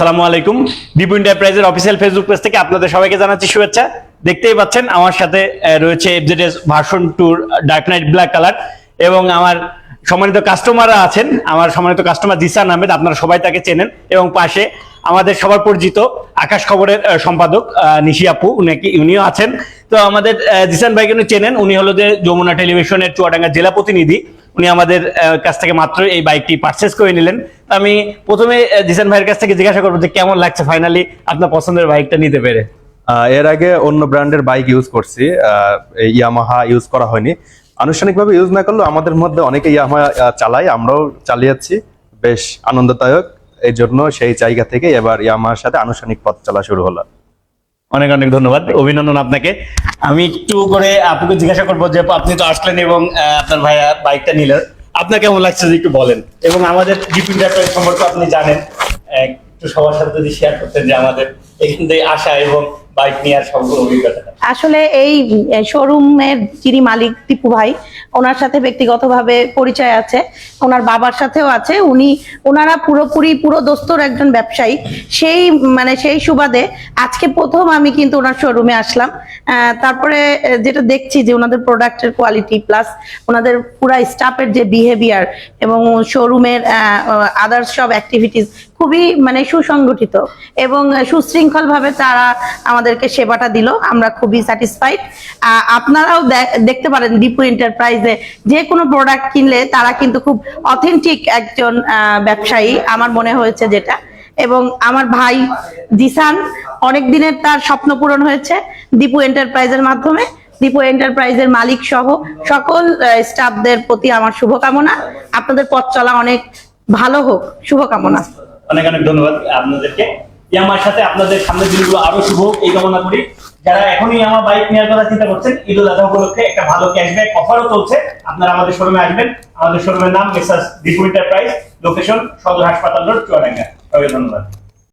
আসসালামু আলাইকুম। দীপু এন্টারপ্রাইজের অফিসিয়াল ফেসবুক পেজ থেকে আপনাদের সবাইকে জানাচ্ছি শুভেচ্ছা। দেখতেই পাচ্ছেন আমার সাথে রয়েছে FZS version 2 dark night black colour এবং আমার সম্মানিত কাস্টমাররা আছেন। আমার সম্মানিত কাস্টমার জিসান আহমেদ, আপনারা সবাই তাকে চেনেন, এবং পাশে আমাদের সবার পরিচিত আকাশ খবরের সম্পাদক নিশি আপু, উনিও আছেন। তো আমাদের জিসান ভাইকে উনি চেনেন, উনি হলো যে যমুনা টেলিভিশনের চুয়াডাঙ্গা জেলা প্রতিনিধি। উনি আমাদের কাছ থেকে মাত্র এই বাইকটি পারচেজ করে নিলেন। আমি প্রথমে জিসান ভাইয়ের কাছ থেকে জিজ্ঞাসা করবো যে কেমন লাগছে ফাইনালি আপনার পছন্দের বাইকটা নিতে পেরে। এর আগে অন্য ব্র্যান্ডের বাইক ইউজ করছি, ইয়ামাহা ইউজ করা হয়নি। আনুষ্ঠানিকভাবে ইউজ না করলেও আমাদের মধ্যে অনেকে ইয়ামাহা চালায়, আমরাও চালিয়েছি, বেশ আনন্দদায়ক। এই জন্য সেই জায়গা থেকে এবার ইয়ামাহার সাথে আনুষ্ঠানিক পথ চলা শুরু হলো। অনেক অনেক ধন্যবাদ, অভিনন্দন আপনাকে। আমি একটু করে আপুকে জিজ্ঞাসা করবো যে আপনি তো আসলেন এবং আপনার ভাইয়া বাইকটা নিলেন, আপনার কেমন লাগছে যদি একটু বলেন, এবং আমাদের দীপু এন্টারপ্রাইজ সম্পর্কে আপনি জানেন, একটু সবার সাথে যদি শেয়ার করতেন যে আমাদের এখান থেকে আসা এবং বাইক নেওয়ার সবগুলো অভিজ্ঞতা। আসলে এই শোরুমের যিনি মালিক দীপু ভাই, ওনার সাথে ব্যক্তিগতভাবে পরিচয় আছে, ওনার বাবার সাথেও আছে। ওনারা পুরো দোস্তর একজন ব্যবসায়ী। সেই সুবাদে আজকে প্রথম আমি কিন্তু ওনার শোরুমে আসলাম। তারপরে যেটা দেখছি যে ওনাদের প্রোডাক্টের কোয়ালিটি প্লাস ওনাদের পুরা স্টাফের যে বিহেভিয়ার এবং শোরুমের আদার্স সব অ্যাক্টিভিটিস খুবই সুসংগঠিত এবং সুশৃঙ্খল ভাবে তারা আমাদেরকে সেবাটা দিল। আমরা খুবই স্যাটিসফাইড। আপনারাও দেখতে পারেন দীপু এন্টারপ্রাইজে যে কোনো প্রোডাক্ট কিনলে তারা কিন্তু খুব অথেন্টিক একজন ব্যবসায়ী আমার মনে হয়েছে যেটা। এবং আমার ভাই জিসান, অনেক দিনের তার স্বপ্ন পূরণ হয়েছে দীপু এন্টারপ্রাইজের মাধ্যমে। দীপু এন্টারপ্রাইজের মালিক সহ সকল স্টাফদের প্রতি আমার শুভকামনা। আপনাদের পথ চলা অনেক ভালো হোক, শুভকামনা। অনেক অনেক ধন্যবাদ আপনাদেরকে। ইয়ামাহার সাথে আপনাদের সামনের দিনগুলো আরো শুভ হোক এই কামনা করি। যারা এখনই আমার বাইক নেওয়ার কথা চিন্তা করছেন, ঈদ উল আজহা উপলক্ষে একটা ভালো ক্যাশব্যাক অফারও চলছে। আপনারা আমাদের শোরুমে আসবেন। আমাদের শোরুমের নাম মেসার্স দীপু এন্টারপ্রাইজ, লোকেশন সদর হাসপাতাল রোড, চুয়াডাঙ্গা। সবাই ধন্যবাদ।